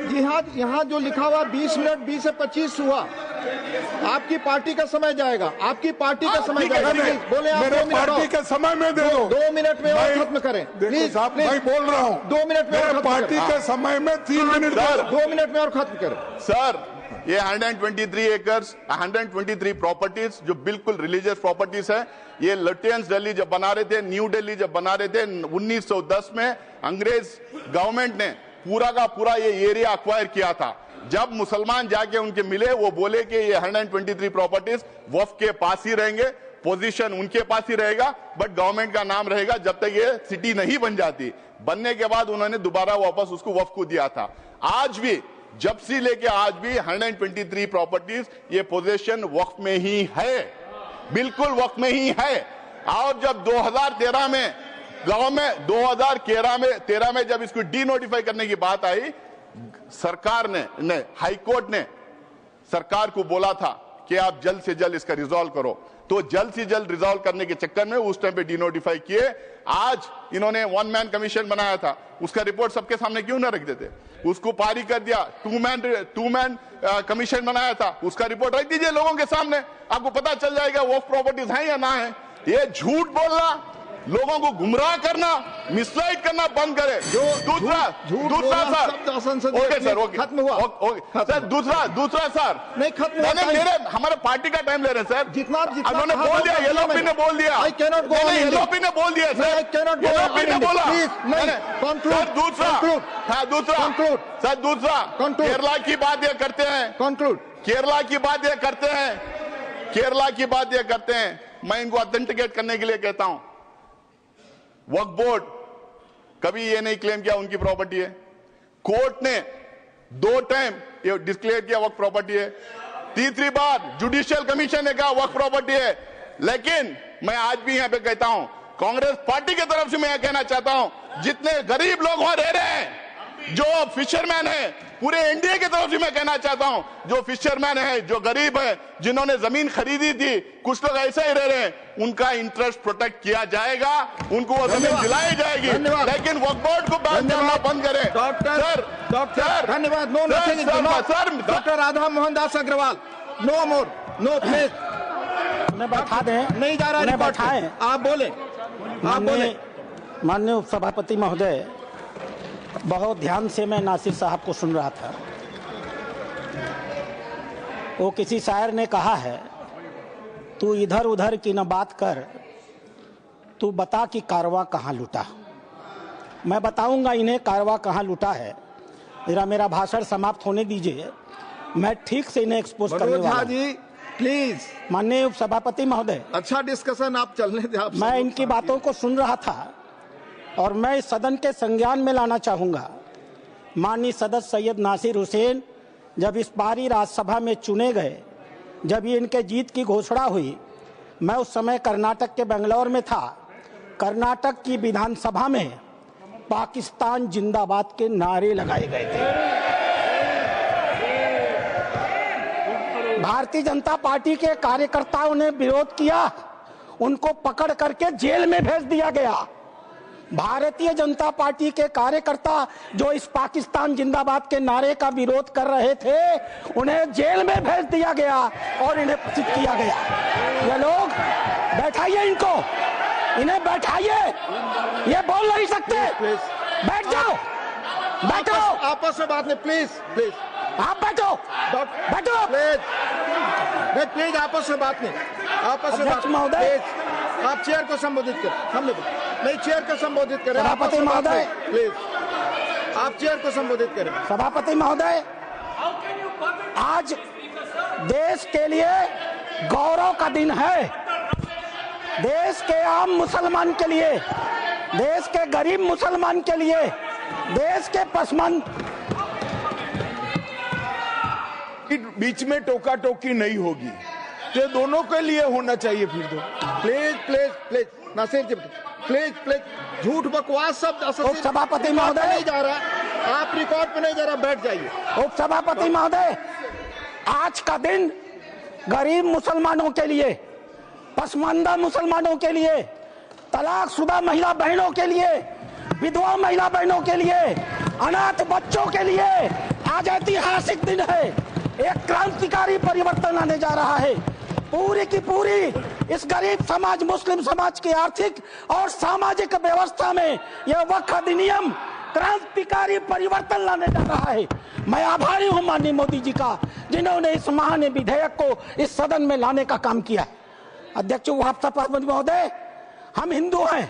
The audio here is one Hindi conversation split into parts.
जी हाँ, यहाँ जो लिखा हुआ 20 मिनट 20 से 25 हुआ, आपकी पार्टी का समय जाएगा, आपकी पार्टी का समय जाएगा। बोले आप मेरे पार्टी के समय में दे दो, 2 मिनट में और खत्म करें। प्लीज साहब, मैं बोल रहा हूँ 2 मिनट में और पार्टी के समय में 3 मिनट, 2 मिनट में और खत्म करें। सर, ये 123 एकर्स, 123 प्रॉपर्टीज जो बिल्कुल रिलीजियस प्रॉपर्टीज है। ये लुटियंस दिल्ली जब बना रहे थे, न्यू दिल्ली जब बना रहे थे 1910 में, अंग्रेज गवर्नमेंट ने पूरा का पूरा ये एरिया अक्वायर किया था। जब मुसलमान जाके उनके मिले, वो बोले कि ये 123 प्रॉपर्टीज वक्फ के पास ही रहेंगे, पोजीशन उनके पास ही रहेगा, बट गवर्नमेंट का नाम रहेगा जब तक ये सिटी नहीं बन जाती। बनने के बाद उन्होंने दोबारा वापस उसको वक्फ को दिया था। आज भी, जब से लेके आज भी 123 प्रॉपर्टीज ये पोजीशन वक्फ में ही है, बिल्कुल वक्फ में ही है। और जब 2013 में गवर्नमेंट 2013 में जब इसको डी नोटिफाई करने की बात आई, सरकार ने हाई कोर्ट ने सरकार को बोला था कि आप जल्द से जल्द इसका रिजॉल्व करो। तो जल्द से जल्द रिजॉल्व करने के चक्कर में उस टाइम पे डी नोटिफाई किए। आज इन्होंने 1 मैन कमीशन बनाया था, उसका रिपोर्ट सबके सामने क्यों ना रख देते, उसको पारी कर दिया। 2 मैन कमीशन बनाया था, उसका रिपोर्ट रख दीजिए लोगों के सामने, आपको पता चल जाएगा वो प्रॉपर्टीज हैं या ना है। ये झूठ बोलना, लोगों को गुमराह करना, मिसगाइड करना बंद करें। दूसरा सर, ओके सर, ओके खत्म हुआ सर। दूसरा सर, नहीं खत्म हुआ, मेरे हमारे पार्टी का टाइम ले रहे हैं सर। जितना उन्होंने बोल दिया, येलोपी ने बोल दिया, येलोपी ने बोल दिया सर, येलोपी ने बोला। दूसरा केरला की बात ये करते हैं, केरला की बात ये करते हैं। मैं इनको ऑथेंटिकेट करने के लिए कहता हूं, वक्फ बोर्ड कभी ये नहीं क्लेम किया उनकी प्रॉपर्टी है। कोर्ट ने 2 टाइम ये डिक्लेयर किया वक्फ प्रॉपर्टी है, तीसरी बार जुडिशियल कमीशन ने कहा वक्फ प्रॉपर्टी है। लेकिन मैं आज भी यहां पे कहता हूं, कांग्रेस पार्टी की तरफ से मैं कहना चाहता हूं, जितने गरीब लोग वहां रह रहे हैं, जो फिशरमैन है, पूरे इंडिया की तरफ से मैं कहना चाहता हूं, जो फिशरमैन है, जो गरीब है, जिन्होंने जमीन खरीदी थी, कुछ लोग ऐसे ही रह रहे हैं, उनका इंटरेस्ट प्रोटेक्ट किया जाएगा, उनको वो जमीन दिलाई जाएगी। लेकिन वक्फ बोर्ड को बैन करना बंद करें। डॉक्टर धन्यवाद। No nothing sir. Doctor Radha Mohan Das Agarwal, no more, no please. उन्हें बैठा दें, नहीं जा रहा, बैठाएं। आप बोले। माननीय उपसभापति महोदय, बहुत ध्यान से मैं नासिर साहब को सुन रहा था। वो किसी शायर ने कहा है, तू इधर उधर की न बात कर, तू बता कि कारवां कहाँ लुटा। मैं बताऊंगा इन्हें कारवां कहाँ लुटा है। जरा मेरा भाषण समाप्त होने दीजिए, मैं ठीक से इन्हें एक्सपोज करने वाला हूं। जी प्लीज। माननीय उपसभापति महोदय, अच्छा डिस्कशन आप चलने दें। मैं इनकी बातों को सुन रहा था और मैं इस सदन के संज्ञान में लाना चाहूंगा। माननीय सदस्य सैयद नासिर हुसैन जब इस बारी राज्यसभा में चुने गए, जब ये इनके जीत की घोषणा हुई, मैं उस समय कर्नाटक के बेंगलोर में था। कर्नाटक की विधानसभा में पाकिस्तान जिंदाबाद के नारे लगाए गए थे। भारतीय जनता पार्टी के कार्यकर्ताओं ने विरोध किया, उनको पकड़ करके जेल में भेज दिया गया। भारतीय जनता पार्टी के कार्यकर्ता जो इस पाकिस्तान जिंदाबाद के नारे का विरोध कर रहे थे, उन्हें जेल में भेज दिया गया और इन्हें प्रचित किया गया। ये लोग, बैठाइए इनको, इन्हें बैठाइए, ये बोल नहीं सकते। बैठ जाओ, बैठो। आपस में बात नहीं, प्लीज प्लीज। आप बैठो, बैठो प्लीज। आपस में बात नहीं, आपस में बात महोदय। आप चेयर को संबोधित करें, नहीं चेयर को संबोधित करें। सभापति महोदय प्लीज, आप चेयर को संबोधित करें। सभापति महोदय, आज देश के लिए गौरव का दिन है। देश के आम मुसलमान के लिए, देश के गरीब मुसलमान के लिए, देश के पसमंद बीच में टोका टोकी नहीं होगी, तो दोनों के लिए होना चाहिए। फिर तो please please please Nasir ji, please please. झूठ बकवास सब उपसभापति महोदय नहीं जा रहा, आप रिकॉर्ड पे नहीं जा रहा, बैठ जाइए। उपसभापति महोदय, आज का दिन गरीब मुसलमानों के लिए, पसमानदा मुसलमानों के लिए, तलाकशुदा महिला बहनों के लिए, विधवा महिला बहनों के लिए, अनाथ बच्चों के लिए आज ऐतिहासिक दिन है। एक क्रांतिकारी परिवर्तन आने जा रहा है। पूरी की पूरी इस गरीब समाज, मुस्लिम समाज की आर्थिक और सामाजिक व्यवस्था में यह वक्फ अधिनियम क्रांतिकारी परिवर्तन लाने जा रहा है। मैं आभारी हूं माननीय मोदी जी का, जिन्होंने इस महान विधेयक को इस सदन में लाने का काम किया। अध्यक्ष महोदय, हम हिंदू हैं,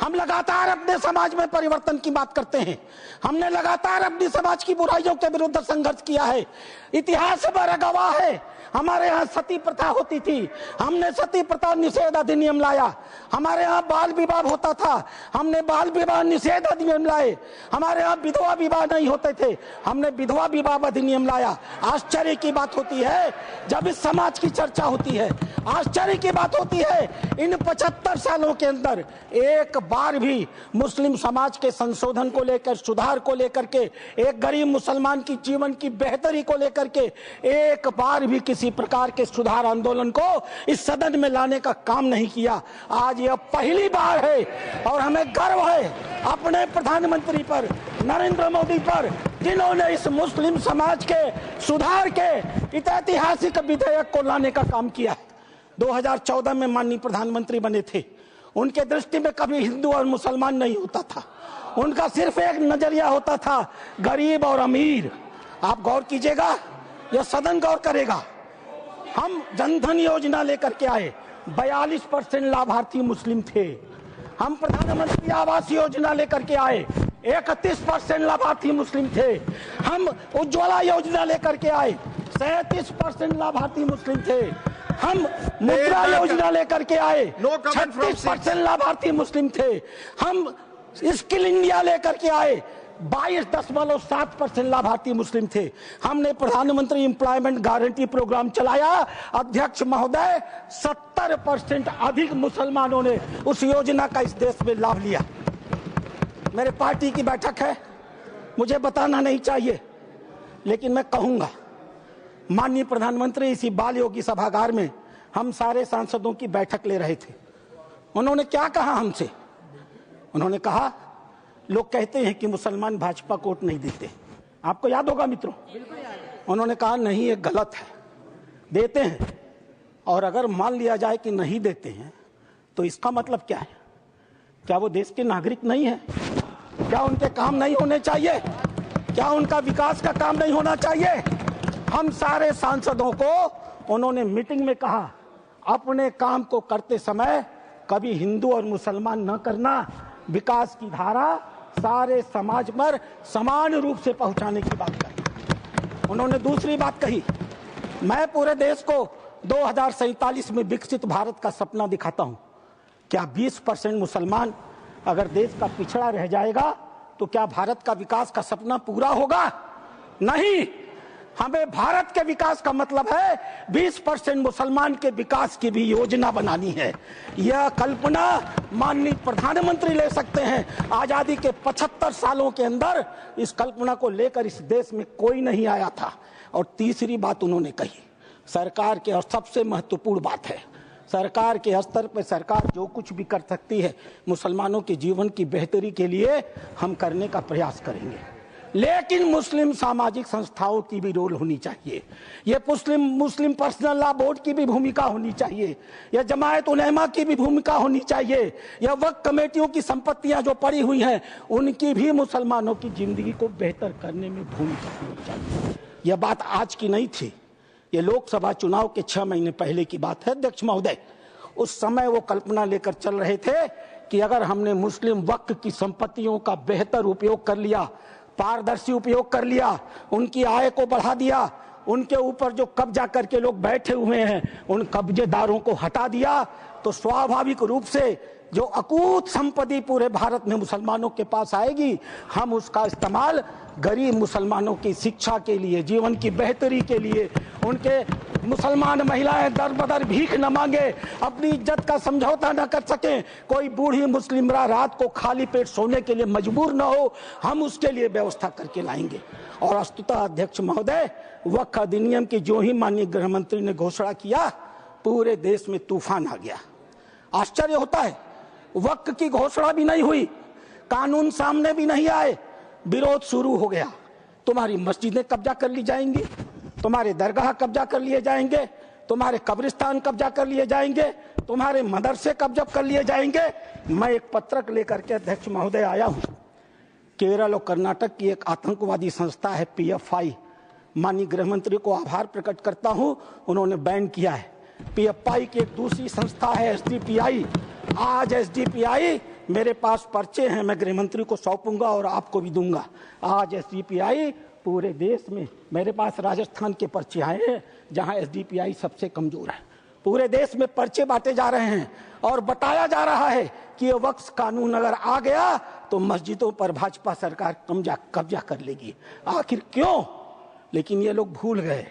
हम लगातार अपने समाज में परिवर्तन की बात करते हैं। हमने लगातार अपनी समाज की बुराइयों के विरुद्ध संघर्ष किया है। इतिहास पर गवाह है, हमारे यहाँ सती प्रथा होती थी, हमने सती प्रथा निषेध अधिनियम लाया। हमारे यहाँ बाल विवाह होता था, हमने बाल विवाह निषेध अधिनियम लाए। हमारे यहाँ विधवा विवाह नहीं होते थे, हमने विधवा विवाह अधिनियम लाया। आश्चर्य की बात होती है जब इस समाज की चर्चा होती है, आश्चर्य की बात होती है इन 75 सालों के अंदर एक बार भी मुस्लिम समाज के संशोधन को लेकर, सुधार को लेकर के, एक गरीब मुसलमान की जीवन की बेहतरी को लेकर के एक बार भी किसी प्रकार के सुधार आंदोलन को इस सदन में लाने का काम नहीं किया। आज यह पहली बार है और हमें गर्व है अपने प्रधानमंत्री पर, नरेंद्र मोदी पर, जिन्होंने इस मुस्लिम समाज के सुधार के ऐतिहासिक विधेयक को लाने का काम किया है। 2014 में माननीय प्रधानमंत्री बने थे, उनके दृष्टि में कभी हिंदू और मुसलमान नहीं होता था, उनका सिर्फ एक नजरिया होता था, गरीब और अमीर। आप गौर कीजिएगा, यह सदन गौर करेगा। हम जनधन योजना लेकर के आए, 42% लाभार्थी मुस्लिम थे। हम प्रधानमंत्री आवास योजना लेकर के आए, 31% लाभार्थी मुस्लिम थे। हम उज्ज्वला योजना लेकर के आए, 37% लाभार्थी मुस्लिम थे। हम मुद्रा योजना लेकर के आए, 36% लाभार्थी मुस्लिम थे। हम स्किल इंडिया लेकर के आए, 22.7% लाभार्थी मुस्लिम थे। हमने प्रधानमंत्री एम्प्लॉयमेंट गारंटी प्रोग्राम चलाया, अध्यक्ष महोदय 70% अधिक मुसलमानों ने उस योजना का इस देश में लाभ लिया। मेरे पार्टी की बैठक है, मुझे बताना नहीं चाहिए, लेकिन मैं कहूंगा, माननीय प्रधानमंत्री इसी बाल योगी सभागार में हम सारे सांसदों की बैठक ले रहे थे। उन्होंने क्या कहा हमसे? उन्होंने कहा, लोग कहते हैं कि मुसलमान भाजपा को वोट नहीं देते। आपको याद होगा मित्रों, उन्होंने कहा नहीं, ये गलत है, देते हैं। और अगर मान लिया जाए कि नहीं देते हैं तो इसका मतलब क्या है? क्या वो देश के नागरिक नहीं है? क्या उनके काम नहीं होने चाहिए? क्या उनका विकास का काम नहीं होना चाहिए? हम सारे सांसदों को उन्होंने मीटिंग में कहा, अपने काम को करते समय कभी हिंदू और मुसलमान न करना, विकास की धारा सारे समाज पर समान रूप से पहुंचाने की बात कही। उन्होंने दूसरी बात कही, मैं पूरे देश को 2047 में विकसित भारत का सपना दिखाता हूं। क्या 20% मुसलमान अगर देश का पिछड़ा रह जाएगा तो क्या भारत का विकास का सपना पूरा होगा? नहीं। हमें भारत के विकास का मतलब है 20% मुसलमान के विकास की भी योजना बनानी है। यह कल्पना माननीय प्रधानमंत्री ले सकते हैं। आजादी के 75 सालों के अंदर इस कल्पना को लेकर इस देश में कोई नहीं आया था। और तीसरी बात उन्होंने कही, सरकार के, और सबसे महत्वपूर्ण बात है, सरकार के स्तर पर सरकार जो कुछ भी कर सकती है मुसलमानों के जीवन की बेहतरी के लिए हम करने का प्रयास करेंगे, लेकिन मुस्लिम सामाजिक संस्थाओं की भी रोल होनी चाहिए। ये मुस्लिम पर्सनल लॉ बोर्ड की भी भूमिका होनी चाहिए, यह जमायत उलेमा की भी भूमिका होनी चाहिए, यह वक्फ कमेटियों की संपत्तियां जो पड़ी हुई हैं उनकी भी मुसलमानों की जिंदगी को बेहतर करने में भूमिका होनी चाहिए। यह बात आज की नहीं थी, ये लोकसभा चुनाव के 6 महीने पहले की बात है अध्यक्ष महोदय। उस समय वो कल्पना लेकर चल रहे थे कि अगर हमने मुस्लिम वक्फ की संपत्तियों का बेहतर उपयोग कर लिया, पारदर्शी उपयोग कर लिया, उनकी आय को बढ़ा दिया, उनके ऊपर जो कब्जा करके लोग बैठे हुए हैं उन कब्जेदारों को हटा दिया, तो स्वाभाविक रूप से जो अकूत संपत्ति पूरे भारत में मुसलमानों के पास आएगी, हम उसका इस्तेमाल गरीब मुसलमानों की शिक्षा के लिए, जीवन की बेहतरी के लिए, उनके मुसलमान महिलाएं दर बदर भीख न मांगे, अपनी इज्जत का समझौता न कर सकें, कोई बूढ़ी मुस्लिमरा रात को खाली पेट सोने के लिए मजबूर न हो, हम उसके लिए व्यवस्था करके लाएंगे। और वस्तुतः अध्यक्ष महोदय, वक्फ अधिनियम की जो ही माननीय गृह मंत्री ने घोषणा किया, पूरे देश में तूफान आ गया। आश्चर्य होता है, वक्त की घोषणा भी नहीं हुई, कानून सामने भी नहीं आए, विरोध शुरू हो गया। तुम्हारी मस्जिदें कब्जा कर ली जाएंगी, तुम्हारे दरगाह कब्जा कर लिए जाएंगे, तुम्हारे कब्रिस्तान कब्जा कर लिए जाएंगे, तुम्हारे मदरसे कब्जा कर लिए जाएंगे। मैं एक पत्रक लेकर के अध्यक्ष महोदय आया हूं। केरल और कर्नाटक की एक आतंकवादी संस्था है PFI, माननीय गृह मंत्री को आभार प्रकट करता हूं, उन्होंने बैन किया है। PFI की एक दूसरी संस्था है SDPI। आज SDPI, मेरे पास पर्चे हैं, मैं गृह मंत्री को सौंपूंगा और आपको भी दूंगा। आज SDPI पूरे देश में, मेरे पास राजस्थान के पर्चे आए हैं जहां SDPI सबसे कमजोर है। पूरे देश में पर्चे बांटे जा रहे हैं और बताया जा रहा है कि ये वक्फ कानून अगर आ गया तो मस्जिदों पर भाजपा सरकार कब्जा कर लेगी। आखिर क्यों? लेकिन ये लोग भूल गए,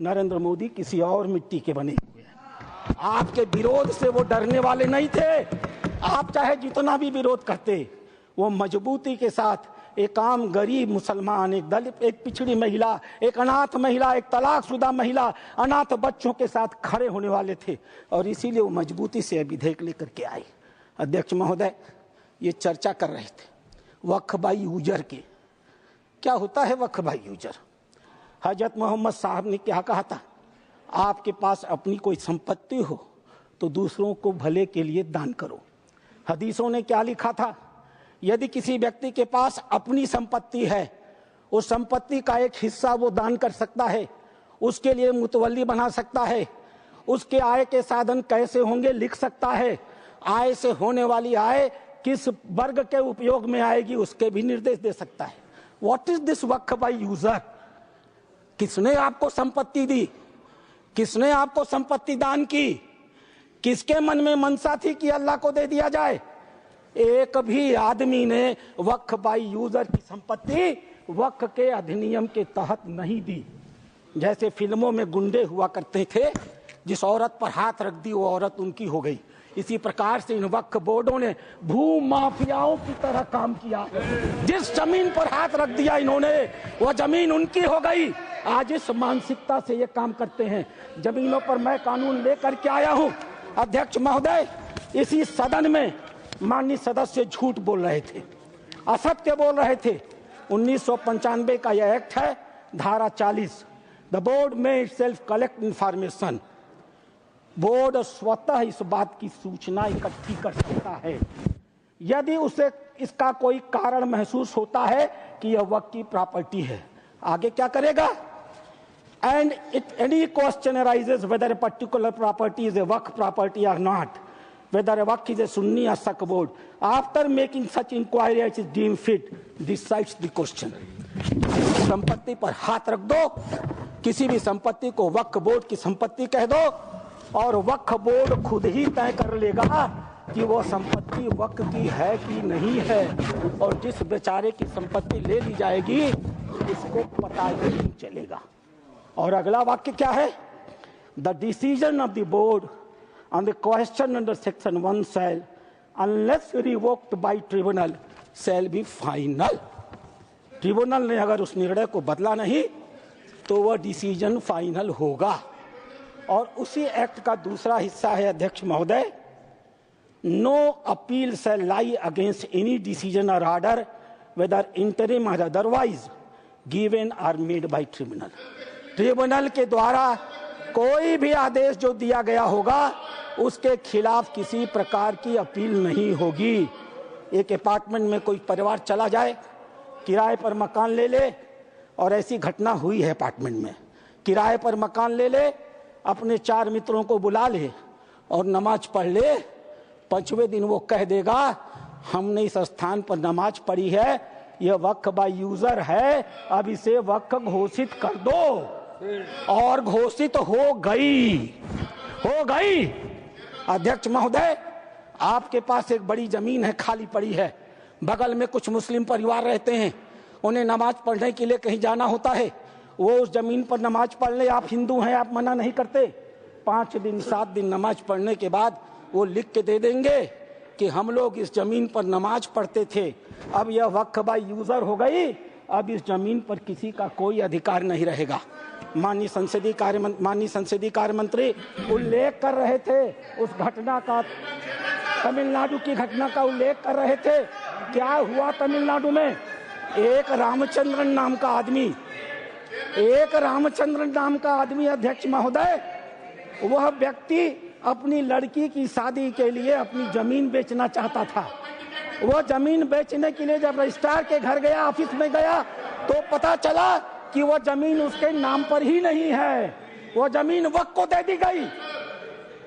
नरेंद्र मोदी किसी और मिट्टी के बने हुए हैं। आपके विरोध से वो डरने वाले नहीं थे। आप चाहे जितना भी विरोध करते, वो मजबूती के साथ एक आम गरीब मुसलमान, एक दलित, एक पिछड़ी महिला, एक अनाथ महिला, एक तलाकशुदा महिला, अनाथ बच्चों के साथ खड़े होने वाले थे और इसीलिए वो मजबूती से विधेयक लेकर के आए। अध्यक्ष महोदय, ये चर्चा कर रहे थे वक्फ बाई यूजर की। क्या होता है वक्फ बाई यूजर? हजरत मोहम्मद साहब ने क्या कहा था? आपके पास अपनी कोई संपत्ति हो तो दूसरों को भले के लिए दान करो। हदीसों ने क्या लिखा था? यदि किसी व्यक्ति के पास अपनी संपत्ति है, उस संपत्ति का एक हिस्सा वो दान कर सकता है, उसके लिए मुतवल्ली बना सकता है, उसके आय के साधन कैसे होंगे लिख सकता है, आय से होने वाली आय किस वर्ग के उपयोग में आएगी उसके भी निर्देश दे सकता है। What is this Waqf by user? किसने आपको संपत्ति दी? किसने आपको संपत्ति दान की? किसके मन में मनसा थी कि अल्लाह को दे दिया जाए? एक भी आदमी ने वक्फ बाई यूजर की संपत्ति वक्फ के अधिनियम के तहत नहीं दी। जैसे फिल्मों में गुंडे हुआ करते थे, जिस औरत पर हाथ रख दी वो औरत उनकी हो गई। इसी प्रकार से इन वक्फ बोर्डों ने भू माफियाओं की तरह काम किया। जिस जमीन पर हाथ रख दिया इन्होंने, वह जमीन उनकी हो गई। आज इस मानसिकता से ये काम करते हैं। जमीनों पर मैं कानून लेकर के आया हूं। अध्यक्ष महोदय, इसी सदन में माननीय सदस्य झूठ बोल रहे थे, असत्य बोल रहे थे। 1995 का यह एक्ट है, धारा 40, द बोर्ड में इटसेल्फ कलेक्ट इंफॉर्मेशन। बोर्ड स्वतः इस बात की सूचना इकट्ठी कर सकता है यदि उसे इसका कोई कारण महसूस होता है कि यह वक्फ की प्रॉपर्टी है। आगे क्या करेगा? And it any question arises whether a particular property is a waqf property और not, whether a waqf is a Sunni or Sikh board. After making such inquiry as is deemed fit, decides the question. संपत्ति पर हाथ रख दो, किसी भी संपत्ति को वक्फ बोर्ड की संपत्ति कह दो और वक्फ बोर्ड खुद ही तय कर लेगा कि वो संपत्ति वक्फ की है कि नहीं है। और जिस बेचारे की संपत्ति ले ली जाएगी उसको पता ही नहीं चलेगा। और अगला वाक्य क्या है? The decision of the board on the question under section 1 shall, unless revoked by tribunal, shall be final. Tribunal ने अगर उस निर्णय को बदला नहीं तो वह डिसीजन फाइनल होगा। और उसी एक्ट का दूसरा हिस्सा है अध्यक्ष महोदय, no appeal shall lie against any decision or order whether interim or otherwise given or made by tribunal. Tribunal के द्वारा कोई भी आदेश जो दिया गया होगा उसके खिलाफ किसी प्रकार की अपील नहीं होगी। एक अपार्टमेंट में कोई परिवार चला जाए, किराए पर मकान ले ले, और ऐसी घटना हुई है अपार्टमेंट में, किराए पर मकान ले ले, अपने 4 मित्रों को बुला ले और नमाज पढ़ ले। 5वें दिन वो कह देगा हमने इस स्थान पर नमाज पढ़ी है, यह वक्फ बाय यूजर है, अब इसे वक्फ घोषित कर दो। और घोषित हो गई। अध्यक्ष महोदय, आपके पास एक बड़ी जमीन है, खाली पड़ी है, बगल में कुछ मुस्लिम परिवार रहते हैं, उन्हें नमाज पढ़ने के लिए कहीं जाना होता है, वो उस जमीन पर नमाज पढ़ ले। आप हिंदू हैं, आप मना नहीं करते। 5 दिन 7 दिन नमाज पढ़ने के बाद वो लिख के दे देंगे कि हम लोग इस जमीन पर नमाज पढ़ते थे, अब यह वक्फ बाय यूजर हो गई, अब इस जमीन पर किसी का कोई अधिकार नहीं रहेगा। माननीय संसदीय कार्य मंत्री उल्लेख कर रहे थे उस घटना का। तमिलनाडु की घटना का उल्लेख कर रहे थे। क्या हुआ तमिलनाडु में? एक रामचंद्रन नाम का आदमी अध्यक्ष महोदय, वह व्यक्ति अपनी लड़की की शादी के लिए अपनी जमीन बेचना चाहता था। वह जमीन बेचने के लिए जब रजिस्ट्रार के घर गया, ऑफिस में गया, तो पता चला कि वह जमीन उसके नाम पर ही नहीं है, वह जमीन वक्फ को दे दी गई।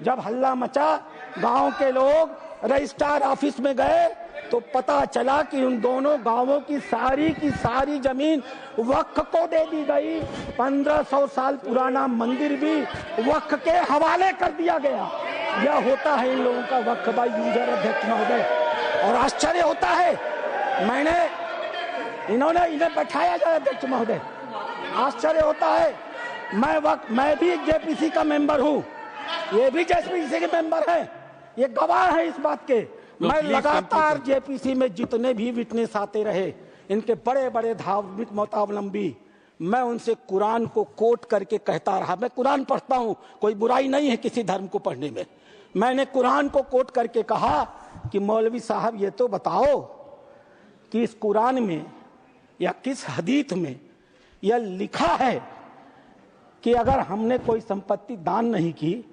जब हल्ला मचा, गांव के लोग रजिस्ट्रार ऑफिस में गए तो पता चला कि उन दोनों गांवों की सारी जमीन वक्फ को दे दी गई। 1500 साल पुराना मंदिर भी वक्फ के हवाले कर दिया गया। यह होता है इन लोगों का वक्फ बाय यूजर अध्यक्ष महोदय। और आश्चर्य होता है, इन्हें बैठाया जाए अध्यक्ष महोदय, आश्चर्य होता है। मैं भी जेपीसी का मेंबर हूँ, ये भी जेपीसी के मेंबर है, ये गवाह है इस बात के। मैं लगातार जेपीसी में जितने भी विटनेस आते रहे, इनके बड़े बड़े धार्मिक मतावलंबी, मैं उनसे कुरान को कोट करके कहता रहा। मैं कुरान पढ़ता हूँ, कोई बुराई नहीं है किसी धर्म को पढ़ने में। मैंने कुरान को कोट करके कहा कि मौलवी साहब ये तो बताओ कि इस कुरान में या किस हदीस में यह लिखा है कि अगर हमने कोई संपत्ति दान नहीं की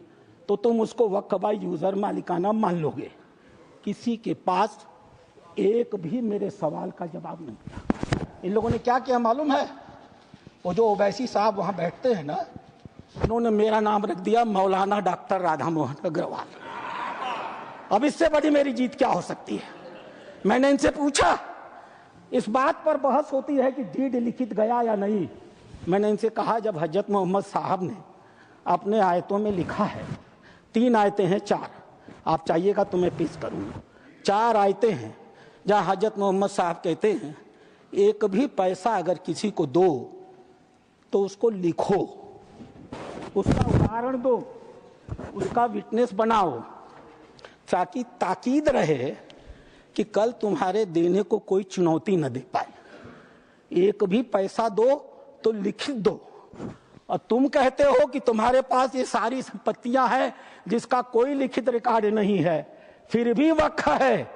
तो तुम उसको वक्फ बाय यूजर मालिकाना मान लोगे। किसी के पास एक भी मेरे सवाल का जवाब नहीं दिया। इन लोगों ने क्या किया मालूम है? वो जो ओवैसी साहब वहां बैठते हैं ना, उन्होंने मेरा नाम रख दिया मौलाना डॉक्टर राधा मोहन अग्रवाल। अब इससे बड़ी मेरी जीत क्या हो सकती है? मैंने इनसे पूछा, इस बात पर बहस होती है कि डीड लिखित गया या नहीं। मैंने इनसे कहा, जब हजरत मोहम्मद साहब ने अपने आयतों में लिखा है, 3 आयतें हैं, 4, आप चाहिएगा तो मैं पेश करूंगा। 4 आयतें हैं जहां हजरत मोहम्मद साहब कहते हैं एक भी पैसा अगर किसी को दो तो उसको लिखो, उसका उदाहरण दो, उसका विटनेस बनाओ, ताकि ताकीद रहे कि कल तुम्हारे देने को कोई चुनौती न दे पाए। एक भी पैसा दो तो लिखित दो। और तुम कहते हो कि तुम्हारे पास ये सारी संपत्तियां हैं जिसका कोई लिखित रिकॉर्ड नहीं है, फिर भी वक्फ है।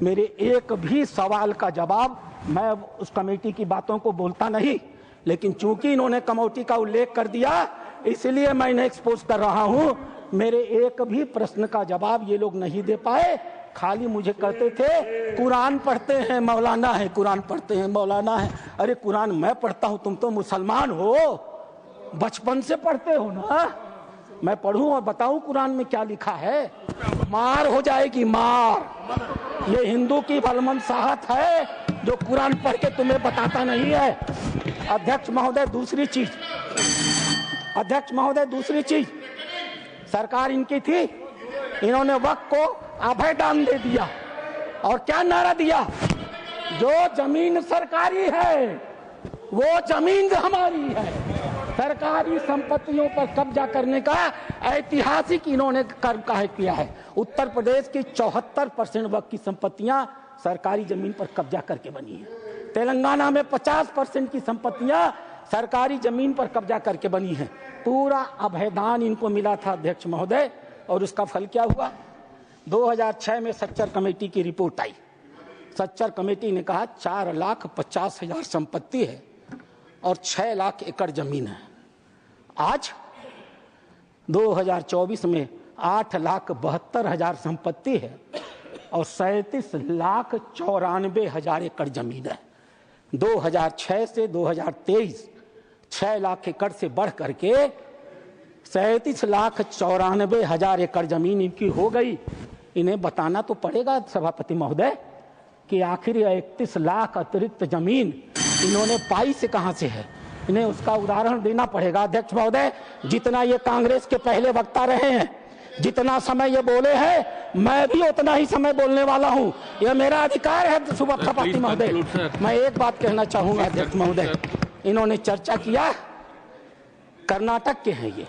मेरे एक भी सवाल का जवाब, मैं उस कमेटी की बातों को बोलता नहीं, लेकिन चूंकि इन्होंने कमेटी का उल्लेख कर दिया इसलिए मैं इन्हें एक्सपोज कर रहा हूं। मेरे एक भी प्रश्न का जवाब ये लोग नहीं दे पाए। खाली मुझे कहते थे कुरान पढ़ते हैं मौलाना है, कुरान पढ़ते हैं मौलाना है। अरे कुरान मैं पढ़ता हूं, तुम तो मुसलमान हो, बचपन से पढ़ते हो ना। मैं पढ़ूं और बताऊं कुरान में क्या लिखा है? मार हो जाएगी, मार। ये हिंदू की भलमन साहत है जो कुरान पढ़ के तुम्हें बताता नहीं है। अध्यक्ष महोदय दूसरी चीज, सरकार इनकी थी, इन्होंने वक्फ को अभय दान दे दिया। और क्या नारा दिया? जो जमीन सरकारी है वो जमीन हमारी है। सरकारी संपत्तियों पर कब्जा करने का ऐतिहासिक इन्होंने कर्म किया है। उत्तर प्रदेश की 74% वक्फ की संपत्तियां सरकारी जमीन पर कब्जा करके बनी है। तेलंगाना में 50% की संपत्तियां सरकारी जमीन पर कब्जा करके बनी है। पूरा अभयदान इनको मिला था अध्यक्ष महोदय। और उसका फल क्या हुआ? 2006 में सच्चर कमेटी की रिपोर्ट आई। सच्चर कमेटी ने कहा 4,50,000 संपत्ति है और 6 लाख एकड़ जमीन है। आज 2024 में 8,72,000 संपत्ति है और 37,94,000 एकड़ जमीन है। 2006 से 2023 6 लाख एकड़ से बढ़ करके 37,94,000 एकड़ जमीन इनकी हो गई। इन्हें बताना तो पड़ेगा सभापति महोदय कि आखिर 31 लाख अतिरिक्त जमीन इन्होंने पाई से कहां से है। इन्हें उसका उदाहरण देना पड़ेगा अध्यक्ष महोदय। जितना ये कांग्रेस के पहले वक्ता रहे हैं, जितना समय ये बोले हैं, मैं भी उतना ही समय बोलने वाला हूं। यह मेरा अधिकार है सभापति महोदय। मैं एक बात कहना चाहूंगा अध्यक्ष महोदय, इन्होंने चर्चा किया कर्नाटक के हैं ये।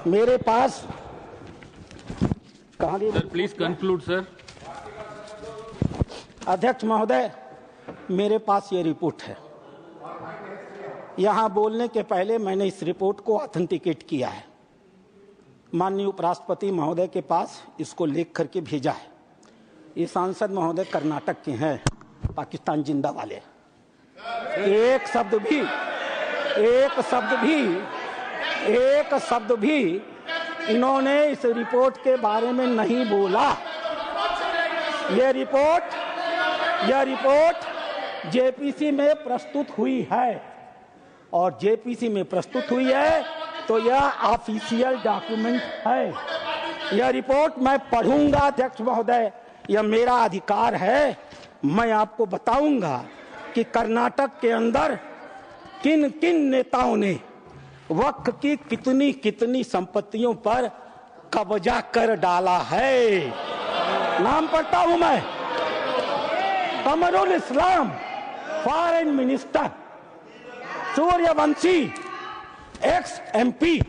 मेरे पास कहां गई? Sir please conclude sir. अध्यक्ष महोदय, मेरे पास ये रिपोर्ट है। यहां बोलने के पहले मैंने इस रिपोर्ट को ऑथेंटिकेट किया है। माननीय उपराष्ट्रपति महोदय के पास इसको लिख करके भेजा है। ये सांसद महोदय कर्नाटक के हैं, पाकिस्तान जिंदा वाले। एक शब्द भी इन्होंने इस रिपोर्ट के बारे में नहीं बोला। यह रिपोर्ट जेपीसी में प्रस्तुत हुई है, और जेपीसी में प्रस्तुत हुई है तो यह ऑफिशियल डॉक्यूमेंट है। यह रिपोर्ट मैं पढ़ूंगा अध्यक्ष महोदय, यह मेरा अधिकार है। मैं आपको बताऊंगा कि कर्नाटक के अंदर किन किन नेताओं ने वक्फ की कितनी कितनी संपत्तियों पर कब्जा कर डाला है। नाम पढ़ता हूं मैं। Kamrul Islam foreign minister, Suryavanshi ex MP,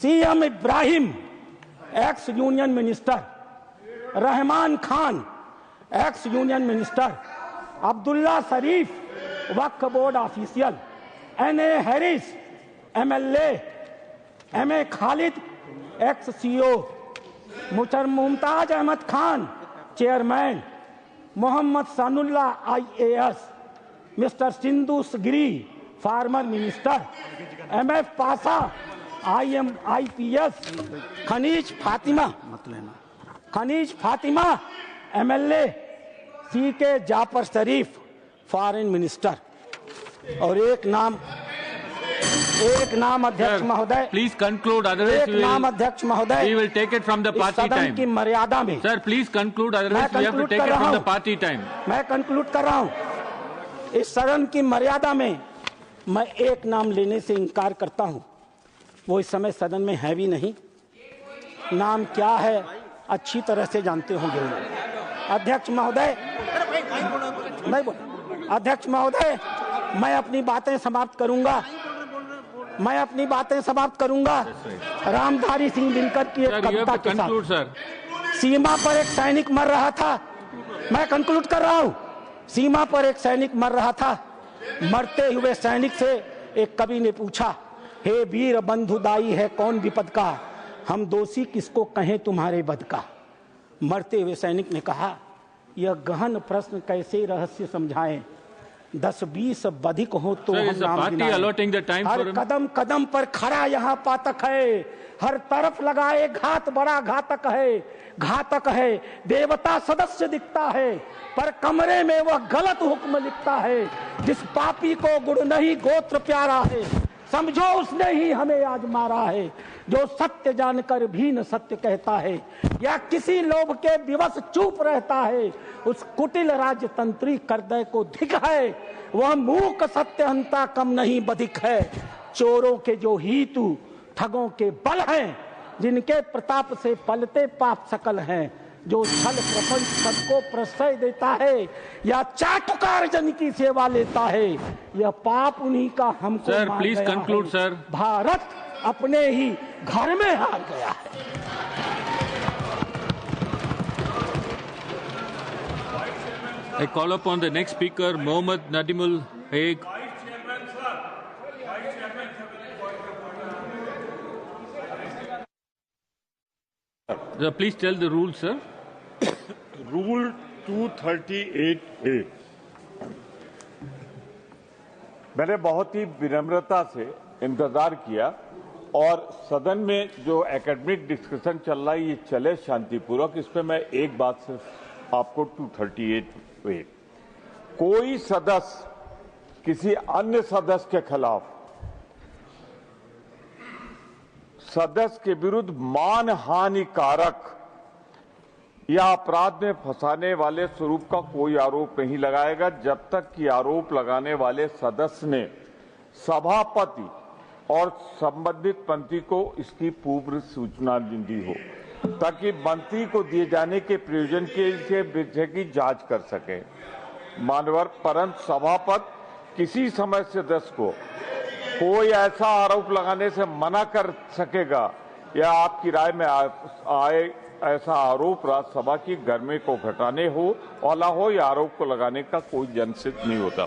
CM Ibrahim ex union minister, Rahman Khan ex union minister, Abdullah Sharif Waqf board official, NA Haris MLA, MA Khalid ex CO, Mumtaz Ahmed Khan chairman, Mohammed Sanaulla IAS, mister Sindhu Giri former minister, MF Pasha IPS, Khaneez Fatima MLA, CK Jaffer Sharief foreign minister. और एक नाम अध्यक्ष महोदय, प्लीज कंक्लूड, एक नाम अध्यक्ष महोदय, we will take it from the party सदन time की मर्यादा में। Sir please conclude, otherwise we have to take it from the party time। मैं कंक्लूड कर रहा हूं। इस सदन की मर्यादा में मैं एक नाम लेने से इनकार करता हूं। वो इस समय सदन में है भी नहीं। नाम क्या है अच्छी तरह से जानते होंगे। अध्यक्ष महोदय, अध्यक्ष महोदय, मैं अपनी बातें समाप्त करूंगा। रामधारी सिंह दिनकर की एक कविता के साथ। सीमा पर एक सैनिक मर रहा था। मैं कंक्लूड कर रहा हूं। सीमा पर एक सैनिक मर रहा था। मरते हुए सैनिक से एक कवि ने पूछा, हे वीर बंधुदाई है कौन विपद का, हम दोषी किसको कहें तुम्हारे बद का। मरते हुए सैनिक ने कहा, यह गहन प्रश्न कैसे रहस्य समझाएं, 10-20 बधिक हो तो हम नाम गिनाएं। हर कदम कदम पर खड़ा यहाँ पातक है, हर तरफ लगाए घात बड़ा घातक है। देवता सदस्य दिखता है पर कमरे में वह गलत हुक्म लिखता है। जिस पापी को गुण नहीं गोत्र प्यारा है, समझो उसने ही हमें आज मारा है। जो सत्य जानकर भी न सत्य कहता है, या किसी लोभ के विवश चुप रहता है, उस कुटिल राजतंत्री करदय को धिक है। वह मूक सत्यहंता कम नहीं बधिक है। चोरों के जो हितु ठगों के बल हैं, जिनके प्रताप से पलते पाप सकल हैं। जो छल प्रपंच सबको प्रश्रय देता है, या चाटुकार जन की सेवा लेता है, यह पाप उन्हीं का हमको sir please conclude sir. Bharat अपने ही घर में हार गया है। I call upon the next speaker, Mohammad Nadimul Haque. Please tell the rules, sir. Rule 238A। मैंने बहुत ही विनम्रता से इंतजार किया और सदन में जो एकेडमिक डिस्कशन चल रहा है ये चले शांतिपूर्वक। इस पे मैं एक बात सिर्फ आपको 238A, कोई सदस्य किसी अन्य सदस्य के खिलाफ सदस्य के विरुद्ध मानहानिकारक या अपराध में फंसाने वाले स्वरूप का कोई आरोप नहीं लगाएगा जब तक कि आरोप लगाने वाले सदस्य ने सभापति और संबंधित मंत्री को इसकी पूर्व सूचना दी हो, ताकि मंत्री को दिए जाने के प्रयोजन के विषय की जांच कर सके। मानवर परंतु सभापति किसी समय सदस्य को कोई ऐसा आरोप लगाने से मना कर सकेगा या आपकी राय में आए ऐसा आरोप राज्यसभा की गर्मी को घटाने हो वाला हो या आरोप को लगाने का कोई जनसिद्ध नहीं होता।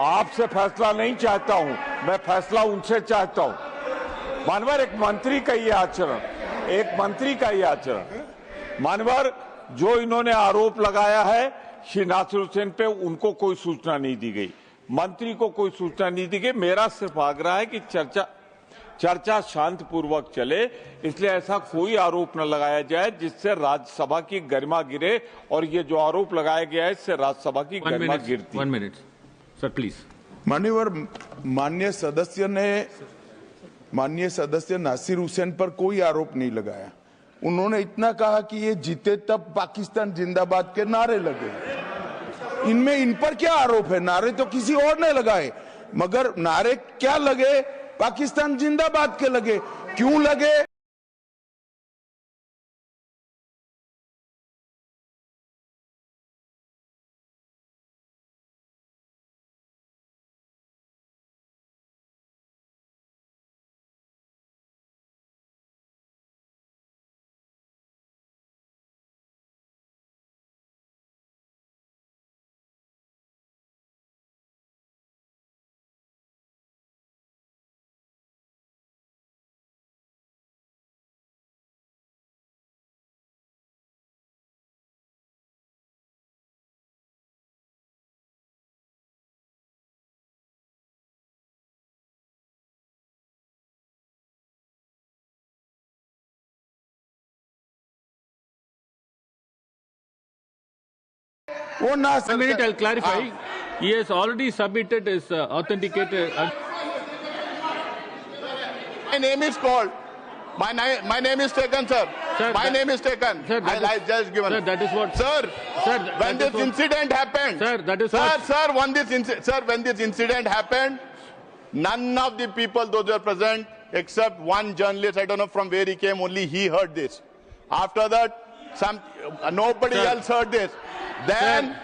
आपसे फैसला नहीं चाहता हूं, मैं फैसला उनसे चाहता हूं। मानवर एक मंत्री का ये आचरण एक मंत्री का ये आचरण। मानवर जो इन्होंने आरोप लगाया है श्री नासिर हुसैन पे, उनको कोई सूचना नहीं दी गई, मंत्री को कोई सूचना नहीं दी गई। मेरा सिर्फ आग्रह है कि चर्चा शांतिपूर्वक चले, इसलिए ऐसा कोई आरोप न लगाया जाए जिससे राज्यसभा की गरिमा गिरे, और ये जो आरोप लगाया गया है इससे राज्यसभा की गरिमा गिरती है। 1 minute, सर प्लीज। मान्यवर, माननीय सदस्य नासिर हुसैन पर कोई आरोप नहीं लगाया। उन्होंने इतना कहा कि ये जीते तब पाकिस्तान जिंदाबाद के नारे लगे। इनमें इन पर क्या आरोप है? नारे तो किसी और ने लगाए, मगर नारे क्या लगे? पाकिस्तान जिंदाबाद के लगे। क्यों लगे? वो ना 1 minute, I'll clarify. He has already submitted his authenticated. My name is called. My name is taken, sir. Sir, My name is taken. Sir, that I just given. Sir, that is what. Sir, Sir, when that is this what- incident happened. Sir, that is sir, what- Sir, when this incident happened, none of the people, those who were present, except one journalist, I don't know from where he came, only he heard this. After that, nobody Sir. else heard this. Then,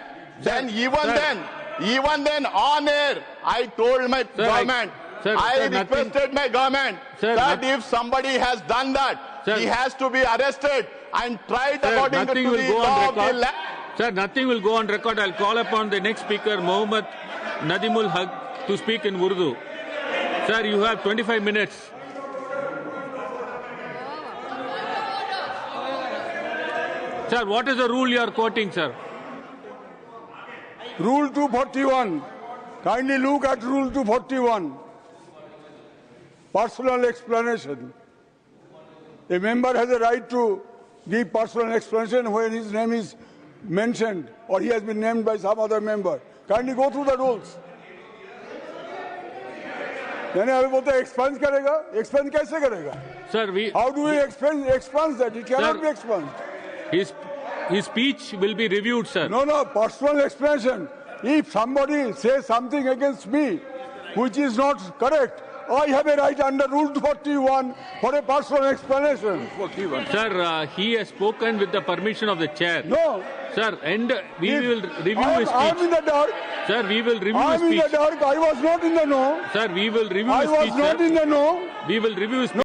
even then, on air, I told my Sir, government. I nothing- requested my government Sir, that if somebody has done that, Sir. he has to be arrested and tried Sir, according to nothing the will go law on of the record. land. Sir, nothing will go on record. I'll call upon the next speaker, Mohammed Nadimul Haq, to speak in Urdu. Sir, you have 25 minutes. Sir, what is the rule you are quoting, sir? Rule 241. Kindly look at Rule 241. Personal explanation. A member has a right to give personal explanation when his name is mentioned or he has been named by some other member. Kindly go through the rules. यानी अभी बोलते एक्सपेंस करेगा, एक्सपेंस कैसे करेगा? Sir, How do we expense that? It cannot Sir. be expensed. his speech will be reviewed, sir. No, personal explanation. If somebody says something against me which is not correct, I have a right under Rule 41 for a personal explanation. Sir, he has spoken with the permission of the chair. No. Sir, and we If will review his I am in speech. the dark. Sir, we will review I his am in the speech. dark. I was not in the know. Sir, we will review I his was speech, not sir. in the know. We will review his